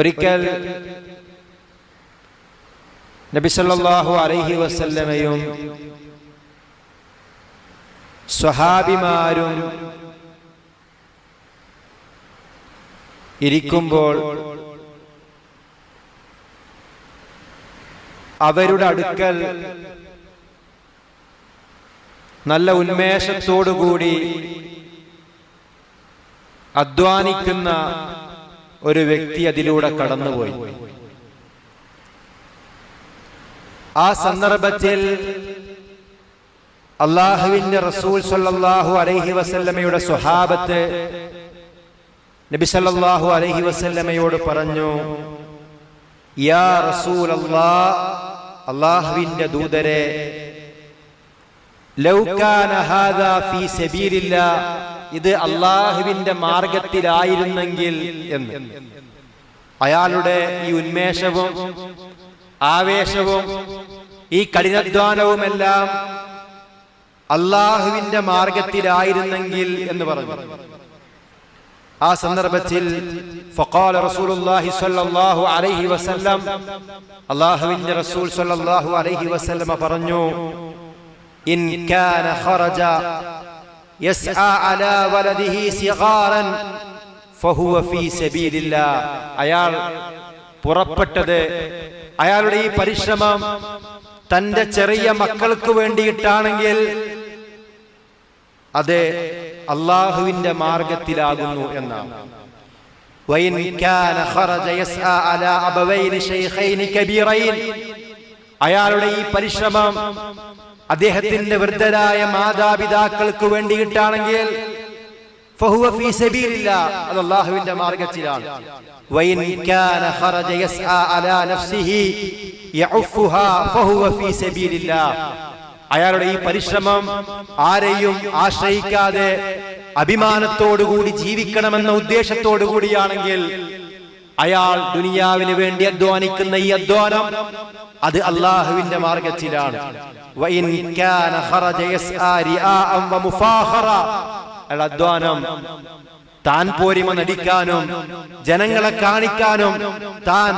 ഒരിക്കൽ നബി സല്ലല്ലാഹു അലൈഹി വസല്ലമയും സ്വഹാബിമാരും ഇരിക്കുമ്പോൾ അവരുടെ അടുക്കൽ നല്ല ഉന്മേഷത്തോടുകൂടി അധ്വാനിക്കുന്ന ഒരു വ്യക്തി അതിലൂടെ കടന്നുപോയി. ആ സന്ദർഭത്തിൽ അല്ലാഹുവിന്റെ റസൂൽ സല്ലല്ലാഹു അലൈഹി വസല്ലമയുടെ സ്വഹാബത്ത് നബി സല്ലല്ലാഹു അലൈഹി വസല്ലമയോട് പറഞ്ഞു, യാ റസൂലല്ലാഹ്, അല്ലാഹുവിന്റെ ദൂതരെ, ലൗ കാന ഹാദാ ഫീ സബീലില്ലാഹ്, ഇത് അല്ലാഹുവിന്റെ മാർഗത്തിലായിരുന്നെങ്കിൽ എന്ന്. അയാളുടെ ഈ ഉന്മേഷവും ആവേശവും ഈ കഠിനാധ്വാനവുമെല്ലാം അല്ലാഹുവിന്റെ മാർഗത്തിലായിരുന്നെങ്കിൽ എന്ന് പറഞ്ഞു. ആ സന്ദർഭത്തിൽ ഫഖാല റസൂലുള്ളാഹി സ്വല്ലല്ലാഹു അലൈഹി വസല്ലം, അല്ലാഹുവിന്റെ റസൂൽ സ്വല്ലല്ലാഹു അലൈഹി വസല്ലം പറഞ്ഞു, ഇൻ കാന ഖറജ യസ്ആ അലാ വലദിഹി സിഗാറൻ ഫഹുവ ഫീ സബീലില്ലാഹ്. അയാൾ പുറപ്പെട്ടത്, അയാളുടെ ഈ പരിശ്രമം തന്റെ ചെറിയ മക്കൾക്ക് വേണ്ടിയിട്ടാണെങ്കിൽ അത് അല്ലാഹുവിന്റെ മാർഗത്തിലാകുന്നു എന്നാണ്. വഇൻ കാന ഖറജ യസ്ആ അലാ അബവൈനി ശൈഖൈനി കബീറൈൻ, അയാളുടെ ഈ പരിശ്രമം അദ്ദേഹത്തിന്റെ വൃദ്ധരായ മാതാപിതാക്കൾക്ക് വേണ്ടിയിട്ടാണെങ്കിൽ ഫഹുവ ഫീ സബീലില്ലാഹ്, അത് അല്ലാഹുവിന്റെ മാർഗത്തിലാണ്. വഇൻ കാന ഖറജ യസ്ആ അലാ നഫ്സിഹി യഉഫുഹാ ഫഹുവ ഫീ സബീലില്ലാഹ്, അയാളുടെ ഈ പരിശ്രമം ആരെയും ആശ്രയിക്കാതെ അഭിമാനത്തോടുകൂടി ജീവിക്കണമെന്ന ഉദ്ദേശത്തോടു കൂടിയാണെങ്കിൽ അയാൾ ദുനിയാവിന് വേണ്ടി അധ്വാനിക്കുന്ന ഈ അധ്വാനം അത് അല്ലാഹുവിന്റെ മാർഗത്തിലാണ്. വഇൻ കാന ഖറജ യസ്ആ റിആഅൻ വമുഫാഖറ, അധ്വാനം താൻ പോരിമ നടിക്കാനും ജനങ്ങളെ കാണിക്കാനും താൻ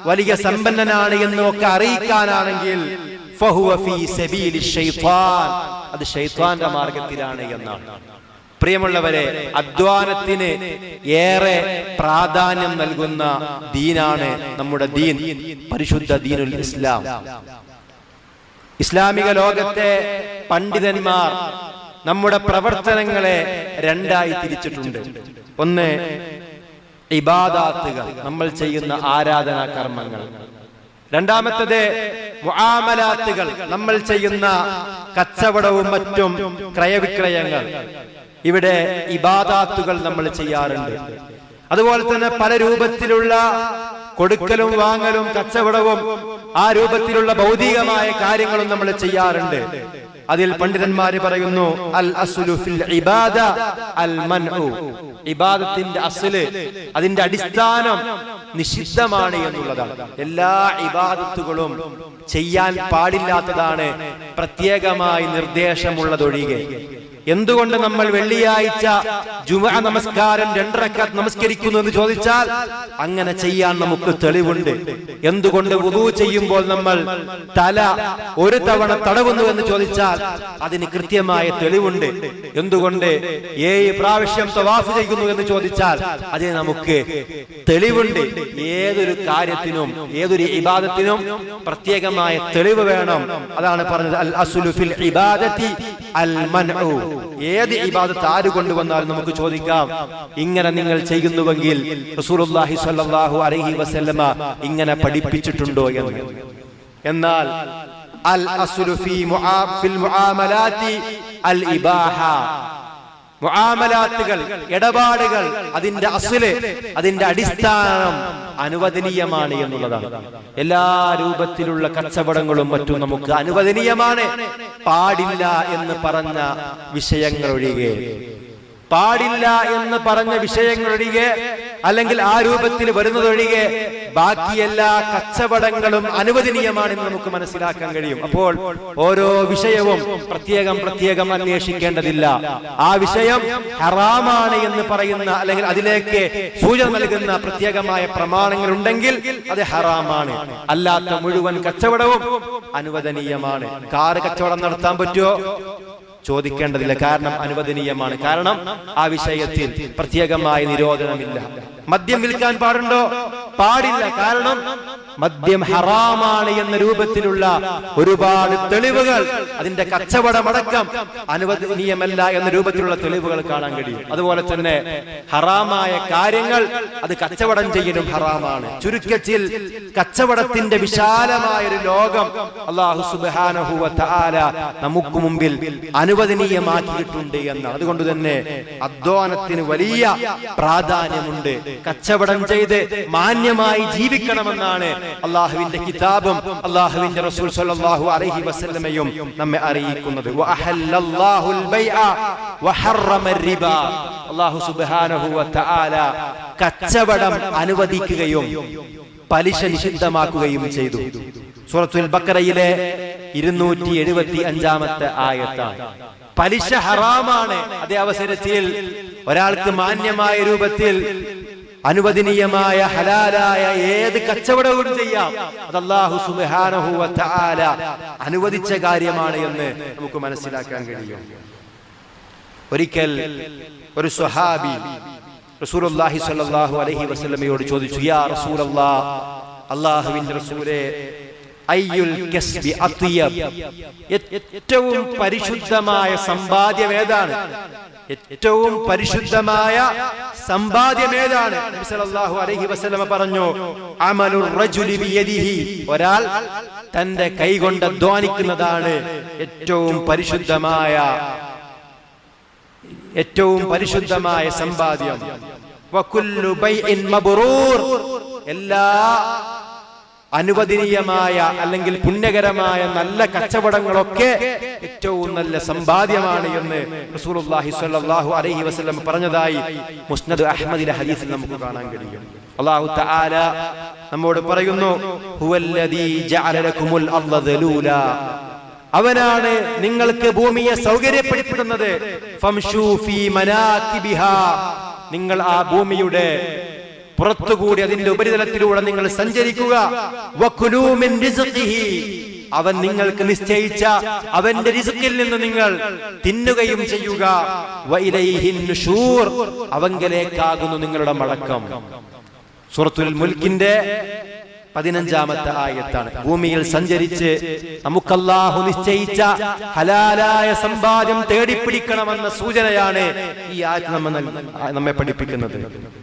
വലിയ സമ്പന്നനാണ് എന്നൊക്കെ അറിയിക്കാനാണെങ്കിൽ ഫഹുവ ഫീ സബീലി ശൈത്താൻ, അത് ശൈത്താന്റെ മാർഗത്തിലാണ് എന്നാണ്. പ്രിയമുള്ളവരെ, അധ്വാനത്തിന് ഏറെ പ്രാധാന്യം നൽകുന്ന ദീനാണ് നമ്മുടെ ദീൻ, പരിശുദ്ധ ദീനുൽ ഇസ്ലാം. ഇസ്ലാമിക ലോകത്തെ പണ്ഡിതന്മാർ നമ്മുടെ പ്രവർത്തനങ്ങളെ രണ്ടായി തിരിച്ചിട്ടുണ്ട്. ഒന്ന് ഇബാദാത്തുകൾ, നമ്മൾ ചെയ്യുന്ന ആരാധനാ കർമ്മങ്ങൾ. രണ്ടാമത്തേത് മുആമലാത്തുകൾ, നമ്മൾ ചെയ്യുന്ന കച്ചവടവും മറ്റും ക്രയവിക്രയങ്ങൾ. ഇവിടെ ഇബാദാത്തുകൾ നമ്മൾ ചെയ്യാറുണ്ട്. അതുപോലെ തന്നെ പല രൂപത്തിലുള്ള കൊടുക്കലും വാങ്ങലും കച്ചവടവും ആ രൂപത്തിലുള്ള ഭൗതികമായ കാര്യങ്ങളും നമ്മൾ ചെയ്യാറുണ്ട്. അതിൽ പണ്ഡിതന്മാര് പറയുന്നു, അൽ അസ്ലു ഫിൽ ഇബാദ അൽ മൻഉ, ഇബാദത്തിന്റെ അസ്ല്, അതിന്റെ അടിസ്ഥാനം നിഷിദ്ധമാണ് എന്നുള്ളതാണ്. എല്ലാ ഇബാദത്തുകളും ചെയ്യാൻ പാടില്ലാത്തതാണ്, പ്രത്യേകമായി നിർദ്ദേശമുള്ളതൊഴികെ. എന്തുകൊണ്ട് നമ്മൾ വെള്ളിയാഴ്ച ജുമുഅ നമസ്കാരം 2 റക്അത്ത് നമസ്കരിക്കുന്നു എന്ന് ചോദിച്ചാൽ അങ്ങനെ ചെയ്യാൻ നമുക്ക് തെളിവുണ്ട്. എന്തുകൊണ്ട് വുദൂ ചെയ്യുമ്പോൾ നമ്മൾ തല ഒരു തവണ തടവുന്നു എന്ന് ചോദിച്ചാൽ അതിന് കൃത്യമായ തെളിവുണ്ട്. എന്തുകൊണ്ട് 7 പ്രാവശ്യം തവാഫ് ചെയ്യുന്നു എന്ന് ചോദിച്ചാൽ അതിന് നമുക്ക് തെളിവുണ്ട്. ഏതൊരു കാര്യത്തിനും ഏതൊരു ഇബാദത്തിനും പ്രത്യേകമായ തെളിവ് വേണം. അതാണ് പറഞ്ഞത് അൽ അസ്ലു ഫിൽ ഇബാദത്തി അൽ മൻഉ. ഏത് ഇബാദത്ത് ആര് കൊണ്ടുവന്നാൽ നമുക്ക് ചോദിക്കാം, ഇങ്ങനെ നിങ്ങൾ ചെയ്യുന്നുവെങ്കിൽ റസൂലുള്ളാഹി സ്വല്ലല്ലാഹു അലൈഹി വസല്ലമ ഇങ്ങനെ പഠിപ്പിച്ചിട്ടുണ്ടോ എന്ന്. എന്നാൽ അൽ അസ്ലു ഫിൽ മുആമലാത്തി അൽ ഇബാഹ, മുആമലാത്തുകൾ, ഇടപാടുകൾ, അതിന്റെ അസ്ല്, അതിന്റെ അടിസ്ഥാനം അനുവദനീയമാണ് എന്നുള്ളതാണ്. എല്ലാ രൂപത്തിലുള്ള കച്ചവടങ്ങളും മറ്റും നമുക്ക് അനുവദനീയമാണ്, പാടില്ല എന്ന് പറഞ്ഞ വിഷയങ്ങൾ ഒഴികെ. പാടില്ല എന്ന് പറഞ്ഞ വിഷയങ്ങളൊഴികെ അല്ലെങ്കിൽ ആ രൂപത്തിൽ വരുന്നതൊഴികെ ബാക്കി എല്ലാ കച്ചവടങ്ങളും അനുവദനീയമാണെന്ന് നമുക്ക് മനസ്സിലാക്കാൻ കഴിയും. അപ്പോൾ ഓരോ വിഷയവും പ്രത്യേകം അന്വേഷിക്കേണ്ടതില്ല. ആ വിഷയം ഹറാമാണ് എന്ന് പറയുന്ന അല്ലെങ്കിൽ അതിലേക്ക് സൂചന നൽകുന്ന പ്രത്യേകമായ പ്രമാണങ്ങൾ ഉണ്ടെങ്കിൽ അത് ഹറാമാണ്. അല്ലാത്ത മുഴുവൻ കച്ചവടവും അനുവദനീയമാണ്. കാറ് കച്ചവടം നടത്താൻ പറ്റുമോ? ചോദിക്കേണ്ടതില്ല. കാരണം അനുവദനീയമാണ്. കാരണം ആ വിഷയത്തിൽ പ്രത്യേകമായ നിരോധനമില്ല. മദ്യം വിൽക്കാൻ പാടുണ്ടോ? പാടില്ല. കാരണം മദ്യം ഹറാമാണ് എന്ന രൂപത്തിലുള്ള ഒരുപാട് തെളിവുകൾ, അതിന്റെ കച്ചവടമടക്കം അനുവദനീയമല്ല എന്ന രൂപത്തിലുള്ള തെളിവുകൾ കാണാൻ കഴിയും. അതുപോലെ തന്നെ ഹറാമായ കാര്യങ്ങൾ അത് കച്ചവടം ചെയ്യലും ഹറാമാണ്. ചുരുക്കത്തിൽ കച്ചവടത്തിന്റെ വിശാലമായ ഒരു ലോകം അല്ലാഹു സുബ്ഹാനഹു വ തആല നമുക്ക് മുമ്പിൽ അനുവദനീയമാക്കിയിട്ടുണ്ട് എന്നാണ്. അതുകൊണ്ട് തന്നെ അധ്വാനത്തിന് വലിയ പ്രാധാന്യമുണ്ട്. കച്ചവടം ചെയ്ത് മാന്യമായി ജീവിക്കണമെന്നാണ് അല്ലാഹുവിന്റെ കിതാബും അല്ലാഹുവിന്റെ റസൂൽ സ്വല്ലല്ലാഹു അലൈഹി വസല്ലമയും നമ്മെ അറിയിക്കുന്നത്. വഅഹല്ലല്ലാഹുൽ ബൈഅ വഹറമർ റിബ. അല്ലാഹു സുബ്ഹാനഹു വ തആല കച്ചവടം അനുവദിക്കുകയും പലിശ നിഷിദ്ധമാക്കുകയും ചെയ്തു. സൂറത്തുൽ ബഖറയിലെ 275-ാമത്തെ ആയത്താണ്. പലിശ ഹറാമാണ്. അതേ അവസരത്തിൽ ഒരാൾക്ക് മാന്യമായ രൂപത്തിൽ അനുവദനീയമായ ഹലാലായ ഏത് കച്ചവടവും ചെയ്യാം. അത് അല്ലാഹു സുബ്ഹാനഹു വ തആല അനുവദിച്ച കാര്യമാണ് എന്ന് നമുക്ക് മനസ്സിലാക്കാൻ കഴിയും. ഒരിക്കൽ ഒരു സ്വഹാബി റസൂലുള്ളാഹി സ്വല്ലല്ലാഹു അലൈഹി വസല്ലമയോട് ചോദിച്ചു, യാ റസൂലല്ലാഹ്, അല്ലാഹുവിന്റെ റസൂലേ, അയ്യുൽ കസ്ബി അത്യബ്, ഏറ്റവും പരിശുദ്ധമായ സമ്പാദ്യം ഏതാണ്? ഏറ്റവും പരിശുദ്ധമായ സമ്പാദ്യം ഏതാണ്? നബി സല്ലല്ലാഹു അലൈഹി വസല്ലമ പറഞ്ഞു, അമലുർ റജുലി ബിയദിഹി, ഒരാൾ തന്റെ കൈകൊണ്ട് അധ്വാനിക്കുന്നതാണ് ഏറ്റവും പരിശുദ്ധമായ സമ്പാദ്യം. വകുല്ലു ബൈഇൻ മബ്റൂർ, എല്ലാ അനുവദനീയമായ അല്ലെങ്കിൽ പുണ്യകരമായ നല്ല കച്ചവടങ്ങളൊക്കെ ഏറ്റവും നല്ല സമ്പാദ്യമാണ് എന്ന് റസൂലുള്ളാഹി സ്വല്ലല്ലാഹു അലൈഹി വസല്ലം പറഞ്ഞതായി മുസ്നദ് അഹ്മദിലെ ഹദീസിൽ നമുക്ക് കാണാൻ കഴിയും. അല്ലാഹു തആല നമ്മോട് പറയുന്നു, ഹുവല്ലദീ ജഅല ലക്കുമുൽ അർള ദലൂല, അവനാണ് നിങ്ങൾക്ക് ഭൂമിയെ സൗകര്യപ്പെടുത്തുന്നത്. ഫംശൂ ഫീ മനാകിബിഹാ, നിങ്ങൾ ആ ഭൂമിയുടെ പുറത്തുകൂടി അതിന്റെ ഉപരിതലത്തിലൂടെ നിങ്ങൾ സഞ്ചരിക്കുക. വകുലൂ മിൻ റിസ്ഖിഹി, അവൻ നിങ്ങൾക്ക് നിശ്ചയിച്ച അവന്റെ റിസ്ഖിൽ നിന്ന് നിങ്ങൾ തിന്നുകയും ചെയ്യുക. വഇലൈഹിൻ നുശൂർ, അവങ്കലേക്കാകുന്നു നിങ്ങളുടെ മടക്കം. സൂറത്തുൽ മുൽക്കിന്റെ 15-ാമത്തെ ആയത്താണ്. ഭൂമിയിൽ സഞ്ചരിച്ച് നമുക്ക് അല്ലാഹു നിശ്ചയിച്ച ഹലാലായ സമ്പാദ്യം തേടിപ്പിടിക്കണമെന്ന സൂചനയാണ് ഈ ആയത്ത് നമ്മെ പഠിപ്പിക്കുന്നത്.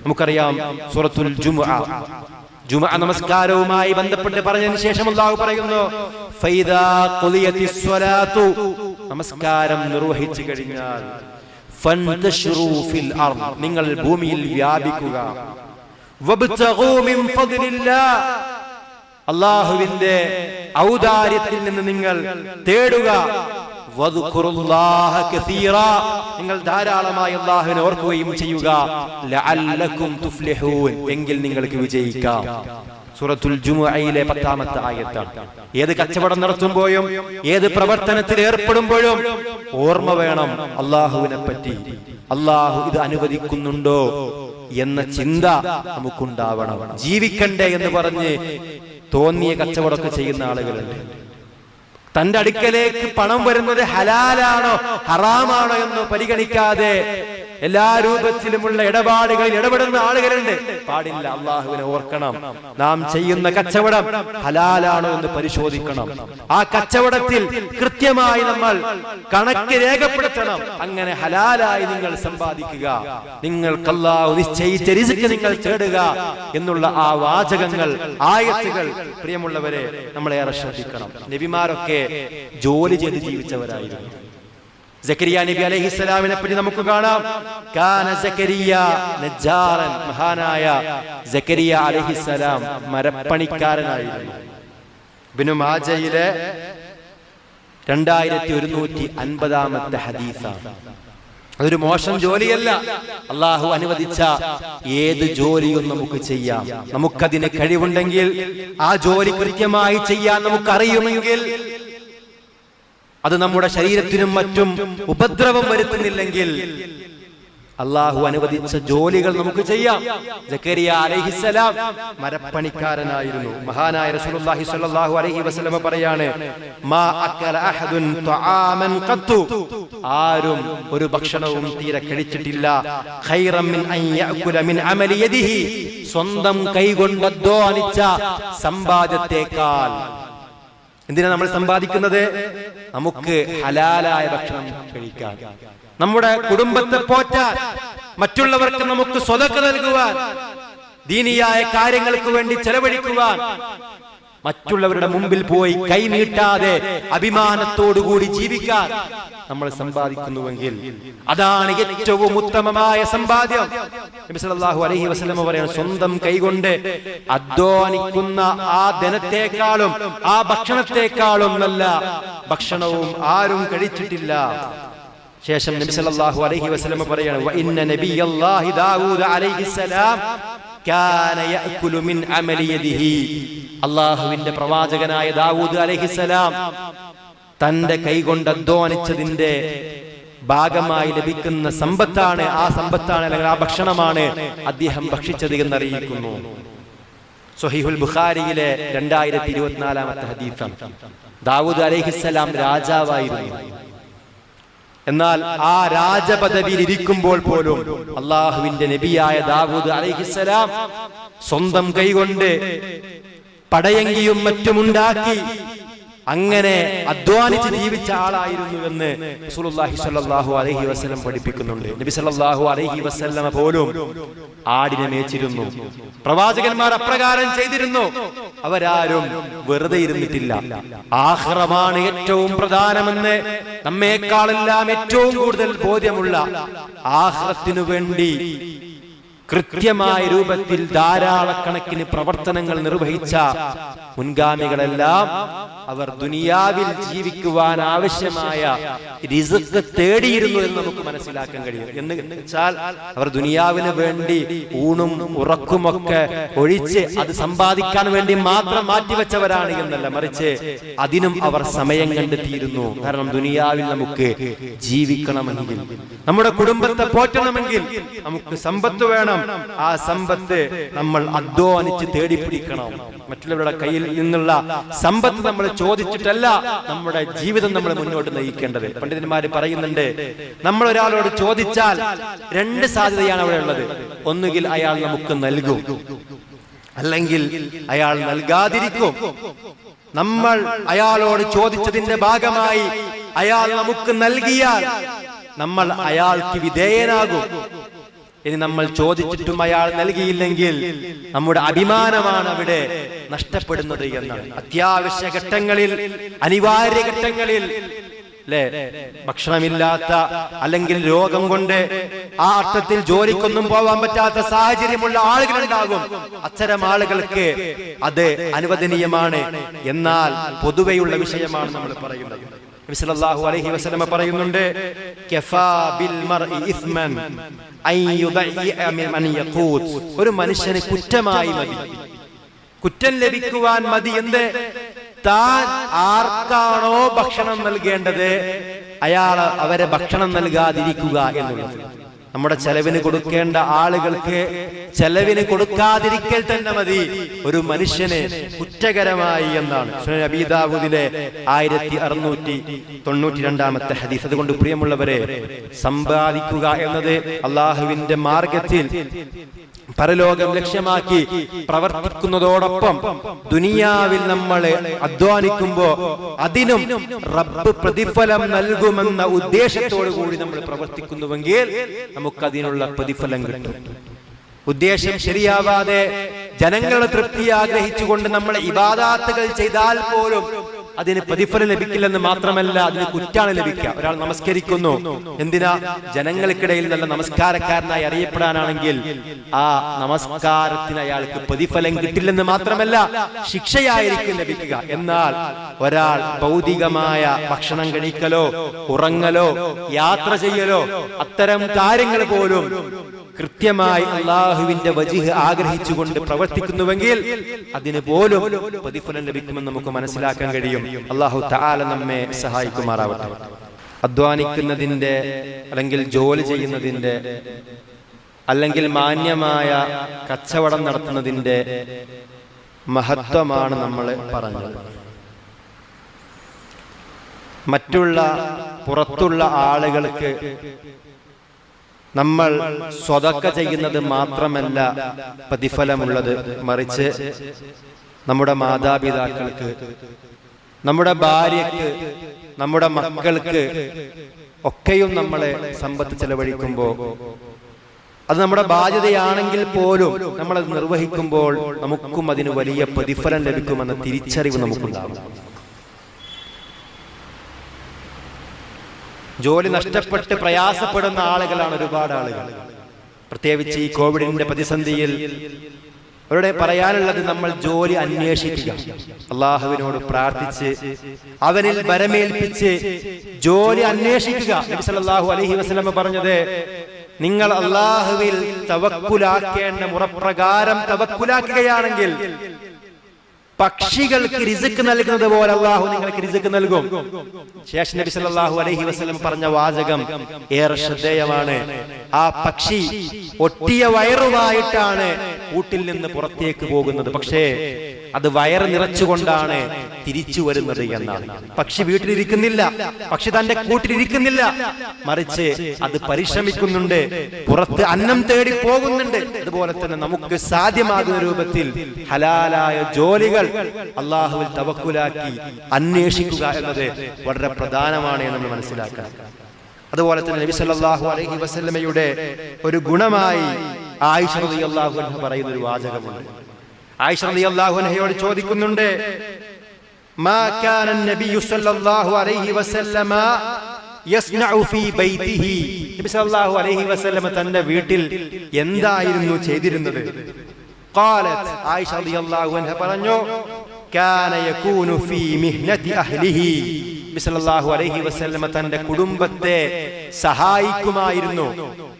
നമുക്കറിയാം, സൂറത്തുൽ ജുമുഅ നമസ്കാരവുമായി ബന്ധപ്പെട്ട് പറഞ്ഞതിന് ശേഷം അല്ലാഹു പറയുന്നു, ഫൈദാ ഖുലിയത്തിസ് സ്വലാത്തു, നമസ്കാരം നിർവഹിച്ചു കഴിഞ്ഞാൽ ഫന്തശ്റൂ ഫിൽ അർദ്, നിങ്ങൾ ഭൂമിയിൽ വ്യാപിക്കുക. വബ്തഗൂ മിൻ ഫദ്ലില്ലാഹ്, അല്ലാഹുവിന്റെ ഔദാര്യത്തിൽ നിന്ന് നിങ്ങൾ തേടുക. വദ്കുറുല്ലാഹ കസീറാ, നിങ്ങൾ ധാരാളമായി അല്ലാഹുവിനെ ഓർക്കുകയും ചെയ്യുക. ലഅല്ലകും തുഫ്ലിഹൂൻ, എങ്കിൽ നിങ്ങൾക്ക് വിജയിക്കാം. സൂറത്തുൽ ജുമുഅയിലെ 10-ാമത്തെ ആയത്താണ്. ഏത് കച്ചവടം നടത്തുമ്പോഴും ഏത് പ്രവർത്തനത്തിൽ ഏർപ്പെടുമ്പോഴും ഓർമ്മ വേണം അല്ലാഹുവിനെ പറ്റി. അല്ലാഹു ഇത് അനുവദിക്കുന്നുണ്ടോ എന്ന ചിന്ത നമുക്കുണ്ടാവണം. ജീവിക്കണ്ടേ എന്ന് പറഞ്ഞ് തോന്നിയ കച്ചവടമൊക്കെ ചെയ്യുന്ന ആളുകളുണ്ട്. തന്റെ അടുക്കലേക്ക് പണം വരുന്നത് ഹലാലാണോ ഹറാമാണോ എന്ന് പരിഗണിക്കാതെ എല്ലാ രൂപത്തിലുമുള്ള ഇടപാടുകളിൽ ഇടപെടുന്ന ആളുകളുണ്ട്. പാടില്ല. അള്ളാഹുവിനെ ഓർക്കണം. നാം ചെയ്യുന്ന കച്ചവടം ഹലാലാണോ എന്ന് പരിശോധിക്കണം. ആ കച്ചവടത്തിൽ കൃത്യമായി നമ്മൾ കണക്ക് രേഖപ്പെടുത്തണം. അങ്ങനെ ഹലാലായി നിങ്ങൾ സമ്പാദിക്കുക, നിങ്ങൾക്ക് അല്ലാഹു നിശ്ചയിച്ച റിസ്ക് നിങ്ങൾ തേടുക എന്നുള്ള ആ വാചകങ്ങൾ, ആയത്തുകൾ പ്രിയമുള്ളവരെ നമ്മളേറെ ശ്രദ്ധിക്കണം. നബിമാരൊക്കെ ജോലി ചെയ്ത് ജീവിച്ചവരായിരുന്നു. സക്കരിയ നബി അലൈഹിസ്സലാമിനെ പറ്റി നമുക്ക് കാണാം. കാന സക്കരിയ നജ്ജാറൻ, മഹാനായ സക്കരിയ അലൈഹിസ്സലാം മരപ്പണിക്കാരനായിരുന്നു. ഇബ്നു മാജയിലെ 2150-ാമത്തെ ഹദീസാണ്. അതൊരു മോശം ജോലിയല്ല. അള്ളാഹു അനുവദിച്ച ഏത് ജോലിയും നമുക്ക് ചെയ്യാം. നമുക്കതിന് കഴിവുണ്ടെങ്കിൽ, ആ ജോലി കൃത്യമായി ചെയ്യാൻ നമുക്കറിയുമെങ്കിൽ, അത് നമ്മുടെ ശരീരത്തിനും മറ്റും ഉപദ്രവം വരുത്തുന്നില്ലെങ്കിൽ അള്ളാഹു അനുവദിച്ച ജോലികൾ നമുക്ക് ചെയ്യാം. സക്കരിയ അലൈഹിസ്സലാം മരപ്പണിക്കാരനായിരുന്നു. മഹാനായ റസൂലുള്ളാഹി സ്വല്ലല്ലാഹു അലൈഹി വസല്ലം പറയാണ്, മാ അക്കല അഹദുൻ തുആമൻ ഖത്തു, ആരും ഒരു ഭക്ഷണവും തീരെ കഴിച്ചിട്ടില്ല, ഖൈറൻ മിൻ അൻ യഅകുല മിൻ അമലി യദിഹി, സ്വന്തം കൈകൊണ്ട് അധ്വാനിച്ച സമ്പാദ്യത്തേക്കാൾ. എന്തിനാ നമ്മൾ സമ്പാദിക്കുന്നത്? നമുക്ക് ഹലാലായ ഭക്ഷണം കഴിക്കാൻ, നമ്മുടെ കുടുംബത്തെ പോറ്റാൻ, മറ്റുള്ളവർക്ക് നമുക്ക് സ്വതക്ക നൽകുവാൻ, ദീനിയായ കാര്യങ്ങൾക്ക് വേണ്ടി ചെലവഴിക്കുവാൻ, മറ്റുള്ളവരുടെ മുമ്പിൽ പോയി കൈനീട്ടാതെ അഭിമാനത്തോടുകൂടി ജീവിക്കാൻ നമ്മൾ സമ്പാദിക്കുന്നുവെങ്കിൽ അതാണ് ഏറ്റവും ഉത്തമമായ സമ്പാദ്യം. നബി സല്ലല്ലാഹു അലൈഹി വസല്ലം പറയുന്നു, സ്വന്തം കൈകൊണ്ട് അധ്വാനിക്കുന്ന ആ ധനത്തെക്കാളും ആ ഭക്ഷണത്തെക്കാളും നല്ല ഭക്ഷണവും ആരും കഴിച്ചിട്ടില്ല. ശേഷം നബി സല്ലല്ലാഹു അലൈഹി വസല്ലം പറയാണ്, വ ഇന്ന നബിയല്ലാഹി ദാവൂദ അലൈഹിസ്സലാം കാന യഅകുലു മിൻ അമലി യദിഹി, അല്ലാഹുവിന്റെ പ്രവാചകനായ ദാവൂദ് അലൈഹിസ്സലാം തന്റെ കൈകൊണ്ട് അധ്വാനിച്ചതിന്റെ ഭാഗമായി ലഭിക്കുന്ന സമ്പത്താണ്, ആ സമ്പത്താണ് അല്ലെങ്കിൽ ആ ഭക്ഷണമാണ് അദ്ദേഹം ഭക്ഷിച്ചത് എന്നറിയിക്കുന്നു. സ്വഹീഹുൽ ബുഖാരിയിലെ 2024 ഹദീസാണ്. ദാവൂദ് അലൈഹിസ്സലാം രാജാവായിരുന്നു. എന്നാൽ ആ രാജപദവിയിൽ ഇരിക്കുമ്പോൾ പോലും അള്ളാഹുവിന്റെ നബിയായ ദാവൂദ് അലൈഹിസ്സലാം സ്വന്തം കൈകൊണ്ട് പടയങ്കിയും മറ്റുമുണ്ടാക്കി അങ്ങനെ അധ്വാനിച്ച് ജീവിച്ച ആളായിരുന്നുവെന്ന് റസൂലുള്ളാഹി സ്വല്ലല്ലാഹു അലൈഹി വസല്ലം പഠിപ്പിക്കുന്നുണ്ട്. നബി സല്ലല്ലാഹു അലൈഹി വസല്ലം പോലും ആടിനെ മേച്ചിരുന്നു. പ്രവാചകന്മാർ അപ്രകാരം ചെയ്തിരുന്നു. അവരാരും വെറുതെ ഇരുന്നിട്ടില്ല. ആഖിറമാണ് ഏറ്റവും പ്രധാനമെന്ന് നമ്മേക്കാളെല്ലാം ഏറ്റവും കൂടുതൽ ബോധ്യമുള്ള ആഖിറത്തിനു വേണ്ടി കൃത്യമായ രൂപത്തിൽ ധാരാളക്കണക്കിന് പ്രവർത്തനങ്ങൾ നിർവഹിച്ച മുൻഗാമികളെല്ലാം അവർ ദുനിയാവിൽ ജീവിക്കുവാൻ ആവശ്യമായ റിസ്ക് തേടിയിരുന്നു എന്ന് നമുക്ക് മനസ്സിലാക്കാൻ കഴിയും. എന്ന് വെച്ചാൽ അവർ ദുനിയാവിന് വേണ്ടി ഊണും ഉറക്കുമൊക്കെ ഒഴിച്ച് അത് സമ്പാദിക്കാൻ വേണ്ടി മാത്രം മാറ്റിവെച്ചവരാണ് എന്നല്ല, മറിച്ച് അതിനും അവർ സമയം കണ്ടെത്തിയിരുന്നു. കാരണം ദുനിയാവിൽ നമുക്ക് ജീവിക്കണമെങ്കിൽ, നമ്മുടെ കുടുംബത്തെ പോറ്റണമെങ്കിൽ നമുക്ക് സമ്പത്ത് വേണം. ആ സമ്പത്ത് നമ്മൾ അധ്വാനിച്ച് തേടിപ്പിടിക്കണം. മറ്റുള്ളവരുടെ കയ്യിൽ നിന്നുള്ള സമ്പത്ത് നമ്മൾ ചോദിച്ചിട്ടല്ല നമ്മുടെ ജീവിതം നമ്മൾ മുന്നോട്ട് നയിക്കേണ്ടത്. പണ്ഡിതന്മാര് പറയുന്നുണ്ട്, നമ്മൾ ഒരാളോട് ചോദിച്ചാൽ 2 സാധ്യതയാണ് അവിടെ ഉള്ളത്. ഒന്നുകിൽ അയാൾ നമുക്ക് നൽകും, അല്ലെങ്കിൽ അയാൾ നൽകാതിരിക്കും. നമ്മൾ അയാളോട് ചോദിച്ചതിന്റെ ഭാഗമായി അയാൾ നമുക്ക് നൽകിയാൽ നമ്മൾ അയാൾക്ക് വിധേയനാകും. ഇനി നമ്മൾ ചോദിച്ചിട്ടും അയാൾ നൽകിയില്ലെങ്കിൽ നമ്മുടെ അഭിമാനമാണ് അവിടെ നഷ്ടപ്പെടുന്നത് എന്നാണ്. അത്യാവശ്യ ഘട്ടങ്ങളിൽ, അനിവാര്യ ഘട്ടങ്ങളിൽ ഭക്ഷണമില്ലാത്ത അല്ലെങ്കിൽ രോഗം കൊണ്ട് ആ അർത്ഥത്തിൽ ജോലിക്കൊന്നും പോവാൻ പറ്റാത്ത സാഹചര്യമുള്ള ആളുകളുണ്ടാകും. അത്തരം ആളുകൾക്ക് അത് അനുവദനീയമാണ്. എന്നാൽ പൊതുവെയുള്ള വിഷയമാണ് നമ്മൾ പറയുന്നത്. നബി സല്ലല്ലാഹു അലൈഹി വസല്ലം പറയുന്നുണ്ട്, കഫാ ബിൽ മർഇ ഇസ്മൻ അൻ യുദഇഅ മൻ യഖൂത്, ഒരു മനുഷ്യന് കുറ്റമായി മതി, കുറ്റം ലഭിക്കുവാൻ മതി എന്ത്? താൻ ആർക്കാണോ ഭക്ഷണം നൽകേണ്ടത് അയാൾ അവരെ ഭക്ഷണം നൽകാതിരിക്കുക എന്നുള്ളത്. നമ്മുടെ ചെലവിന് കൊടുക്കേണ്ട ആളുകൾക്ക് ചെലവിന് കൊടുക്കാതിരിക്കൽ തന്നെ മതി ഒരു മനുഷ്യന് കുറ്റകരമായി എന്നാണ് സുനൻ അബീ ദാവൂദിലെ 1692 ഹദീസ്. അതുകൊണ്ട് പ്രിയമുള്ളവരെ, സമ്പാദിക്കുക എന്നത് അള്ളാഹുവിന്റെ മാർഗത്തിൽ പരലോകം ലക്ഷ്യമാക്കി പ്രവർത്തിക്കുന്നതോടൊപ്പം ദുനിയാവിൽ നമ്മൾ അധ്വാനിക്കുമ്പോ അതിനും റബ്ബ് പ്രതിഫലം നൽകുമെന്ന ഉദ്ദേശത്തോടു കൂടി നമ്മൾ പ്രവർത്തിക്കുന്നുവെങ്കിൽ നമുക്കതിനുള്ള പ്രതിഫലം കിട്ടും. ഉദ്ദേശം ശരിയാവാതെ ജനങ്ങളുടെ തൃപ്തി ആഗ്രഹിച്ചുകൊണ്ട് നമ്മൾ ഇബാദാത്തുകൾ ചെയ്താൽ പോലും അതിന് പ്രതിഫലം ലഭിക്കില്ലെന്ന് മാത്രമല്ല, അതിന് കുറ്റാണ് ലഭിക്കുക. ഒരാൾ നമസ്കരിക്കുന്നു, എന്തിനാ? ജനങ്ങൾക്കിടയിൽ നല്ല നമസ്കാരക്കാരനായി അറിയപ്പെടാനാണെങ്കിൽ ആ നമസ്കാരത്തിന് അയാൾക്ക് പ്രതിഫലം കിട്ടില്ലെന്ന് മാത്രമല്ല, ശിക്ഷയായിരിക്കും ലഭിക്കുക. എന്നാൽ ഒരാൾ ഭൗതികമായ ഭക്ഷണം കഴിക്കലോ ഉറങ്ങലോ യാത്ര ചെയ്യലോ അത്തരം കാര്യങ്ങൾ പോലും കൃത്യമായി അല്ലാഹുവിന്റെ വജ്ഹ് ആഗ്രഹിച്ചുകൊണ്ട് പ്രവർത്തിക്കുന്നുവെങ്കിൽ അതിന് പോലും പ്രതിഫലം ലഭിക്കുമെന്ന് നമുക്ക് മനസ്സിലാക്കാൻ കഴിയും. അല്ലാഹു തആല നമ്മെ സഹായിക്കുമാറാവട്ടെ. അധ്വാനിക്കുന്നതിന്റെ അല്ലെങ്കിൽ ജോലി ചെയ്യുന്നതിന്റെ അല്ലെങ്കിൽ മാന്യമായ കച്ചവടം നടത്തുന്നതിന്റെ മഹത്വമാണ് നമ്മൾ പറഞ്ഞത്. മറ്റുള്ള പുറത്തുള്ള ആളുകൾക്ക് നമ്മൾ സ്വതക്ക ചെയ്യുന്നത് മാത്രമല്ല പ്രതിഫലമുള്ളത്, മറിച്ച് നമ്മുടെ മാതാപിതാക്കൾക്ക്, നമ്മുടെ ഭാര്യക്ക്, നമ്മുടെ മക്കൾക്ക് ഒക്കെയും നമ്മളെ സമ്പത്ത് ചെലവഴിക്കുമ്പോൾ അത് നമ്മുടെ ബാധ്യതയാണെങ്കിൽ പോലും നമ്മളത് നിർവഹിക്കുമ്പോൾ നമുക്കും അതിന് വലിയ പ്രതിഫലം ലഭിക്കുമെന്ന തിരിച്ചറിവ് നമുക്കുണ്ടാകും. ജോലി നഷ്ടപ്പെട്ട് പ്രയാസപ്പെടുന്ന ആളുകളാണ് ഒരുപാട് ആളുകൾ. പ്രത്യേകിച്ച് ഈ കോവിഡിന്റെ പ്രതിസന്ധിയിൽ അവരുടെ പറയാനുള്ളത്, നമ്മൾ ജോലി അന്വേഷിക്കുക, അള്ളാഹുവിനോട് പ്രാർത്ഥിച്ച് അവനിൽ ബരമേൽപ്പിച്ച് ജോലി അന്വേഷിക്കുക. നബി സല്ലല്ലാഹു അലൈഹി വസല്ലം പറഞ്ഞത്, നിങ്ങൾ അള്ളാഹുവിൽ തവക്കുലാക്കേണ്ട മുറപ്രകാരം തവക്കുലാക്കുകയാണെങ്കിൽ പക്ഷികൾക്ക് റിസ്ക് നൽകുന്നത് പോലെ അള്ളാഹു നിങ്ങൾക്ക് റിസ്ക് നൽകും. ശേഷം നബി സല്ലല്ലാഹു അലൈഹി വസല്ലം പറഞ്ഞ വാചകം ഏറെ ശ്രദ്ധേയമാണ്. ആ പക്ഷി ഒട്ടിയ വയറുമായിട്ടാണ് കൂട്ടിൽ നിന്ന് പുറത്തേക്ക് പോകുന്നത്, പക്ഷേ അത് വയറ് നിറച്ചുകൊണ്ടാണ് തിരിച്ചു വരുന്നത് എന്നാണ്. പക്ഷി വീട്ടിലിരിക്കുന്നില്ല, പക്ഷി തന്റെ കൂട്ടിലിരിക്കുന്നില്ല, മറിച്ച് അത് പരിശ്രമിക്കുന്നുണ്ട്, പുറത്ത് അന്നം തേടി പോകുന്നുണ്ട്. അതുപോലെ തന്നെ നമുക്ക് സാധ്യമാകുന്ന രൂപത്തിൽ ഹലാലായ ജോലികൾ അള്ളാഹുവിൽ തവക്കുലാക്കി അന്വേഷിക്കുക എന്നത് വളരെ പ്രധാനമാണ് എന്ന് നമ്മൾ മനസ്സിലാക്കണം. അതുപോലെ തന്നെ നബി സല്ലല്ലാഹു അലൈഹി വസല്ലമയുടെ ഒരു ഗുണമായി ആയിഷ റളിയല്ലാഹു അൻഹ പറയുന്ന ഒരു വാചകമുണ്ട്. ആയിഷ റളിയല്ലാഹു അൻഹയോട് ചോദിക്കുന്നുണ്ട്, മാ കാന നബിയു സല്ലല്ലാഹു അലൈഹി വസല്ലമ യസ്നഉ ഫീ ബൈതിഹി. നബി സല്ലല്ലാഹു അലൈഹി വസല്ലമ തന്റെ വീട്ടിൽ എന്തായിരുന്നു ചെയ്തിരുന്നത്? ഖാലത്, ആയിഷ റളിയല്ലാഹു അൻഹ പറഞ്ഞു, കാന യകൂനു ഫീ മിഹ്നതി അഹ്ലിഹി. നബി സല്ലല്ലാഹു അലൈഹി വസല്ലമ തന്റെ കുടുംബത്തെ സഹായിക്കുമായിരുന്നു.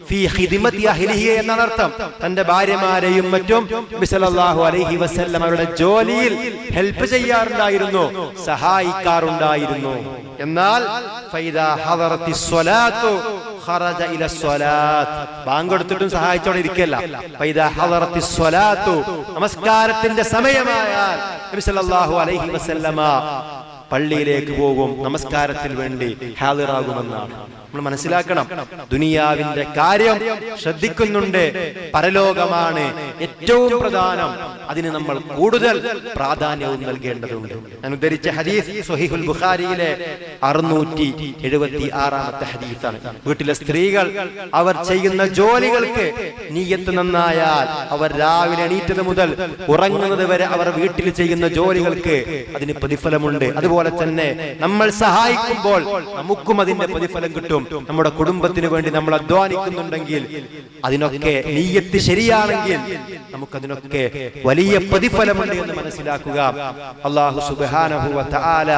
ഫീ ഖിദ്മതി അഹ്ലിഹി എന്നാണ് അർത്ഥം. തന്റെ ഭാര്യമാരെയും മറ്റും നബി സല്ലല്ലാഹു അലൈഹി വസല്ലം അവരുടെ ജോലിയിൽ ഹെൽപ്പ് ചെയ്യാറുണ്ടായിരുന്നു, സഹായിക്കാറുണ്ടായിരുന്നു. എന്നാൽ ഫൈദാ ഹദറത്തിസ് സ്വലാത്തു ഖറജ ഇല സ്വലാത്ത്, ബാങ്ക് കൊടുത്തിട്ടും സഹായിച്ചോടെ ഇരിക്കല്ല. ഫൈദാ ഹദറത്തിസ് സ്വലാത്തു, നമസ്കാരത്തിന്റെ സമയമായാൽ നബി സല്ലല്ലാഹു അലൈഹി വസല്ലമ പള്ളിയിലേക്ക് പോകും, നമസ്കാരത്തിൽ വേണ്ടി ഹാദിറാകുമെന്നാണ്. നമ്മൾ മനസ്സിലാക്കണം, ദുനിയാവിന്റെ കാര്യം ശ്രദ്ധിക്കുന്നുണ്ട്, പരലോകമാണ് ഏറ്റവും പ്രധാനം, അതിന് നമ്മൾ കൂടുതൽ പ്രാധാന്യവും നൽകേണ്ടതുണ്ട്. ഞാൻ ഉദ്ധരിച്ച ഹദീസ് സ്വഹീഹുൽ ബുഖാരിയിലെ 676-ാമത്തെ ഹദീസാണ്. വീട്ടിലെ സ്ത്രീകൾ അവർ ചെയ്യുന്ന ജോലികൾക്ക് നിയ്യത്ത് നന്നായാൽ, അവർ രാവിലെ എണീറ്റത് മുതൽ ഉറങ്ങുന്നത് വരെ അവർ വീട്ടിൽ ചെയ്യുന്ന ജോലികൾക്ക് അതിന് പ്രതിഫലമുണ്ട്. അതുപോലെ തന്നെ നമ്മൾ സഹായിക്കുമ്പോൾ നമുക്കും അതിന്റെ പ്രതിഫലം കിട്ടും. നമ്മുടെ കുടുംബത്തിന് വേണ്ടി നമ്മൾ അധ്വാനിക്കുന്നുണ്ടെങ്കിൽ അതിനൊക്കെ നിയ്യത്ത് ശരിയാണെങ്കിൽ നമുക്കതിനൊക്കെ വലിയ പ്രതിഫലമുണ്ട് എന്ന് മനസ്സിലാക്കുക. അല്ലാഹു സുബ്ഹാനഹു വ തആല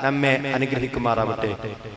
നമ്മെ അനുഗ്രഹിക്കുമാറാവട്ടെ.